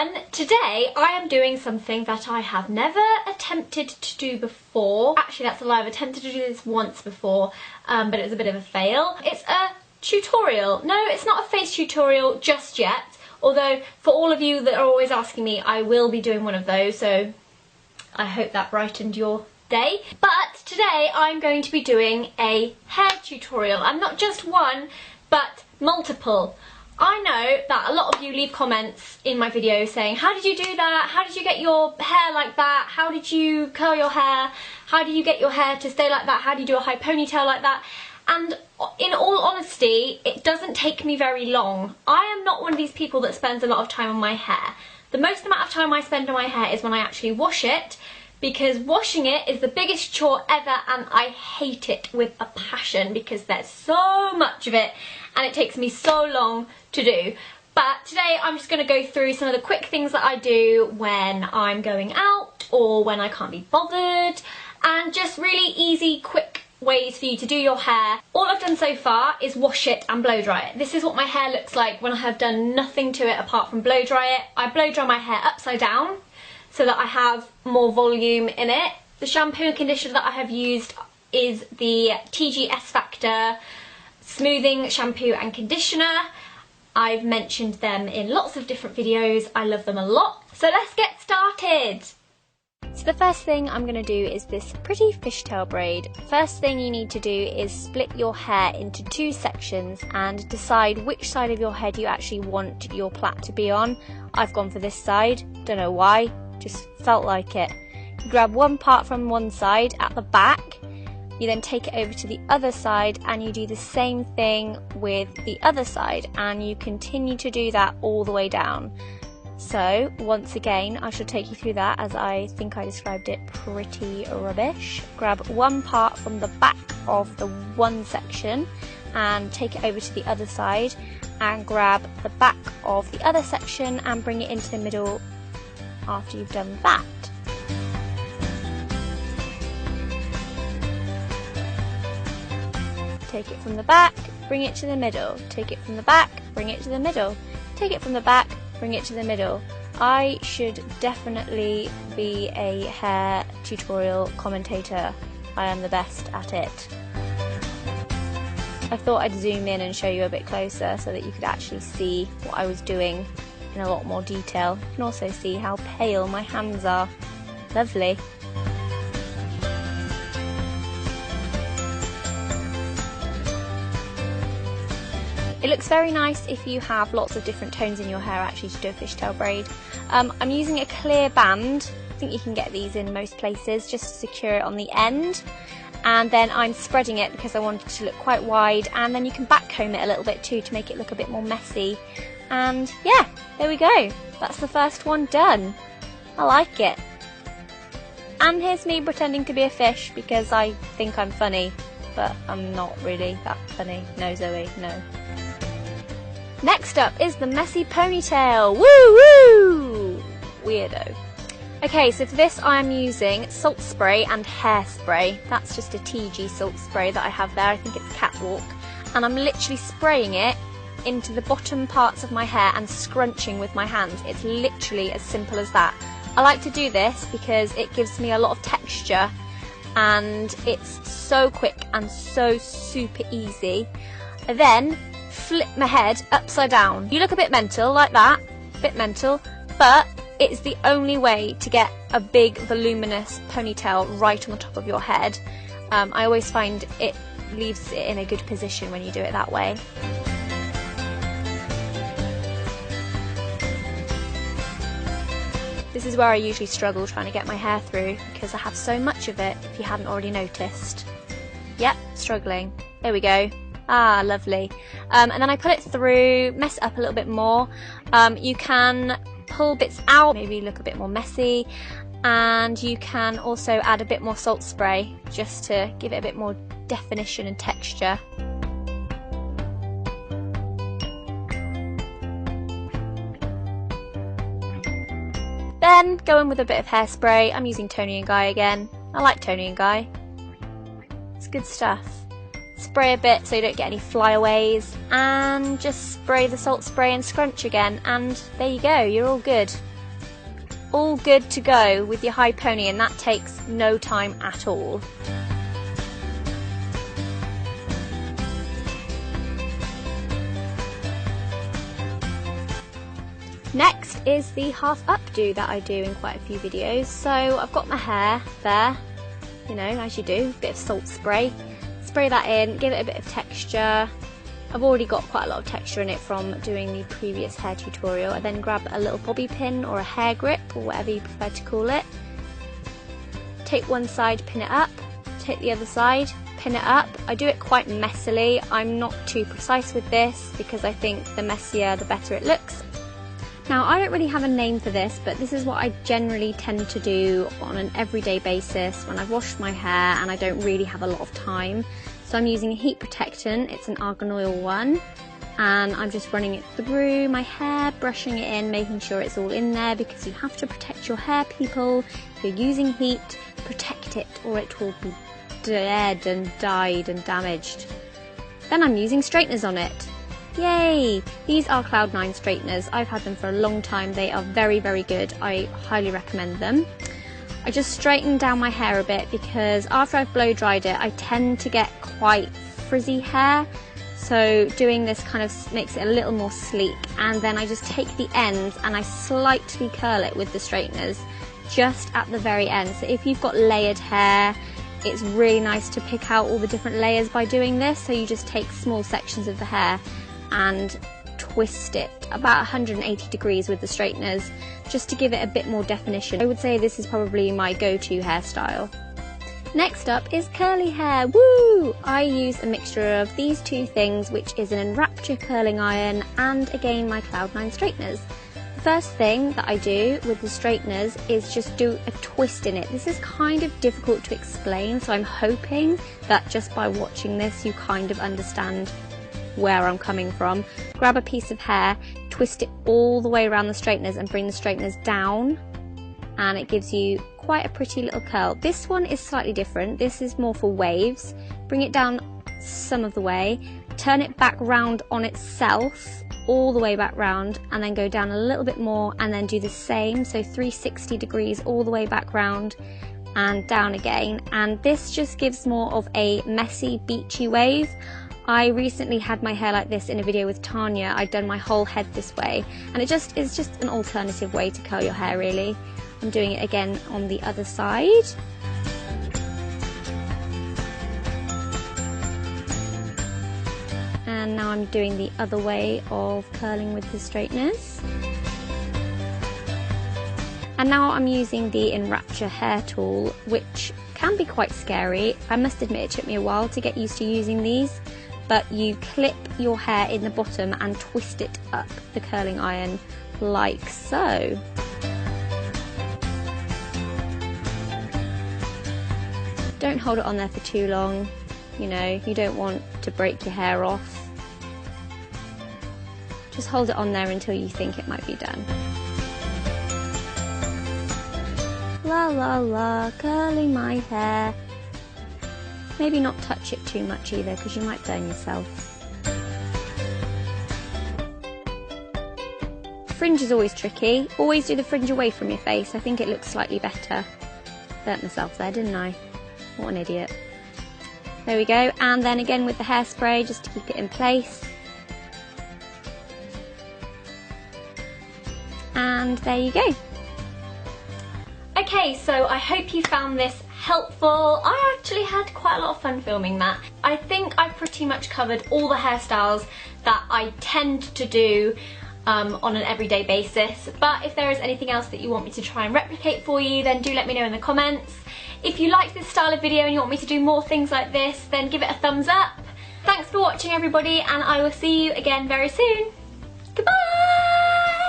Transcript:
everyone! Today I am doing something that I have never attempted to do before. Actually, that's a lie, I've attempted to do this once before, but it was a bit of a fail. It's a tutorial. No, it's not a face tutorial just yet, although for all of you that are always asking me, I will be doing one of those, so I hope that brightened your day. But today I'm going to be doing a hair tutorial, and not just one, but multiple. I know that a lot of you leave comments in my videos saying, how did you do that? How did you get your hair like that? How did you curl your hair? How do you get your hair to stay like that? How do you do a high ponytail like that? And in all honesty, it doesn't take me very long. I am not one of these people that spends a lot of time on my hair. The most amount of time I spend on my hair is when I actually wash it, because washing it is the biggest chore ever, and I hate it with a passion because there's so much of it and it takes me so long to do. But today I'm just going to go through some of the quick things that I do when I'm going out or when I can't be bothered, and just really easy, quick ways for you to do your hair. All I've done so far is wash it and blow dry it. This is what my hair looks like when I have done nothing to it apart from blow dry it. I blow dry my hair upside down so that I have more volume in it. The shampoo and conditioner that I have used is the TGS Factor Smoothing Shampoo and Conditioner. I've mentioned them in lots of different videos. I love them a lot. So let's get started. So the first thing I'm going to do is this pretty fishtail braid. First thing you need to do is split your hair into two sections and decide which side of your head you actually want your plait to be on. I've gone for this side, don't know why, just felt like it. You grab one part from one side at the back, you then take it over to the other side and you do the same thing with the other side, and you continue to do that all the way down. So once again, I shall take you through that as I think I described it pretty rubbish. Grab one part from the back of the one section and take it over to the other side, and grab the back of the other section and bring it into the middle after you've done that. Take it from the back, bring it to the middle. Take it from the back, bring it to the middle. Take it from the back, bring it to the middle. I should definitely be a hair tutorial commentator. I am the best at it. I thought I'd zoom in and show you a bit closer so that you could actually see what I was doing in a lot more detail. You can also see how pale my hands are. Lovely. It looks very nice if you have lots of different tones in your hair actually to do a fishtail braid. I'm using a clear band. I think you can get these in most places, just to secure it on the end. And then I'm spreading it because I want it to look quite wide, and then you can back comb it a little bit too to make it look a bit more messy. And yeah, there we go. That's the first one done. I like it. And here's me pretending to be a fish because I think I'm funny, but I'm not really that funny. No, Zoe, no. Next up is the messy ponytail. Woo woo! Weirdo. Okay, so for this I'm using salt spray and hairspray. That's just a TG salt spray that I have there. I think it's Catwalk. And I'm literally spraying it into the bottom parts of my hair and scrunching with my hands. It's literally as simple as that. I like to do this because it gives me a lot of texture and it's so quick and so super easy. I then flip my head upside down. You look a bit mental like that, a bit mental, but it's the only way to get a big voluminous ponytail right on the top of your head. I always find it leaves it in a good position when you do it that way. This is where I usually struggle trying to get my hair through because I have so much of it, if you hadn't already noticed. Yep, struggling. There we go. Ah, lovely. And then I put it through, mess it up a little bit more. You can pull bits out, maybe look a bit more messy, and you can also add a bit more salt spray just to give it a bit more definition and texture. Then go in with a bit of hairspray. I'm using Tony & Guy again. I like Tony & Guy. It's good stuff. Spray a bit so you don't get any flyaways, and just spray the salt spray and scrunch again, and there you go, you're all good. all good to go with your high pony, and that takes no time at all. Next is the half updo that I do in quite a few videos. So I've got my hair there, you know, as you do, a bit of salt spray. Spray that in, give it a bit of texture. I've already got quite a lot of texture in it from doing the previous hair tutorial. I then grab a little bobby pin or a hair grip or whatever you prefer to call it. Take one side, pin it up, take the other side, pin it up. I do it quite messily. I'm not too precise with this because I think the messier the better it looks. Now, I don't really have a name for this, but this is what I generally tend to do on an everyday basis when I've washed my hair and I don't really have a lot of time. So I'm using a heat protectant, it's an argan oil one, and I'm just running it through my hair, brushing it in, making sure it's all in there, because you have to protect your hair, people. If you're using heat, protect it or it will be dead and dyed and damaged. Then I'm using straighteners on it. Yay! These are Cloud9 straighteners. I've had them for a long time. They are very, very good. I highly recommend them. I just straighten down my hair a bit because after I've blow dried it, I tend to get quite frizzy hair. So doing this kind of makes it a little more sleek. And then I just take the ends and I slightly curl it with the straighteners just at the very end. So if you've got layered hair, it's really nice to pick out all the different layers by doing this. So you just take small sections of the hair and twist it about 180 degrees with the straighteners just to give it a bit more definition. I would say this is probably my go-to hairstyle. Next up is curly hair. Woo! I use a mixture of these two things, which is an Enrapture curling iron and again my Cloud9 straighteners. The first thing that I do with the straighteners is just do a twist in it. This is kind of difficult to explain, so I'm hoping that just by watching this you kind of understand where I'm coming from. Grab a piece of hair, twist it all the way around the straighteners and bring the straighteners down, and it gives you quite a pretty little curl. This one is slightly different. This is more for waves. Bring it down some of the way, turn it back round on itself, all the way back round, and then go down a little bit more and then do the same, so 360 degrees all the way back round and down again. And this just gives more of a messy, beachy wave. I recently had my hair like this in a video with Tanya. I'd done my whole head this way, and it's just an alternative way to curl your hair, really. I'm doing it again on the other side. And now I'm doing the other way of curling with the straighteners. And now I'm using the Enrapture hair tool, which can be quite scary. I must admit it took me a while to get used to using these. But you clip your hair in the bottom and twist it up the curling iron like so. Don't hold it on there for too long, you know, you don't want to break your hair off. Just hold it on there until you think it might be done. La la la, curling my hair. Maybe not touch it too much either, because you might burn yourself. Fringe is always tricky. Always do the fringe away from your face. I think it looks slightly better. Burnt myself there, didn't I? What an idiot. There we go. And then again with the hairspray, just to keep it in place. And there you go. Okay, so I hope you found this helpful. I actually had quite a lot of fun filming that. I think I pretty much covered all the hairstyles that I tend to do on an everyday basis, but if there is anything else that you want me to try and replicate for you, then do let me know in the comments. If you like this style of video and you want me to do more things like this, then give it a thumbs up. Thanks for watching everybody, and I will see you again very soon. Goodbye!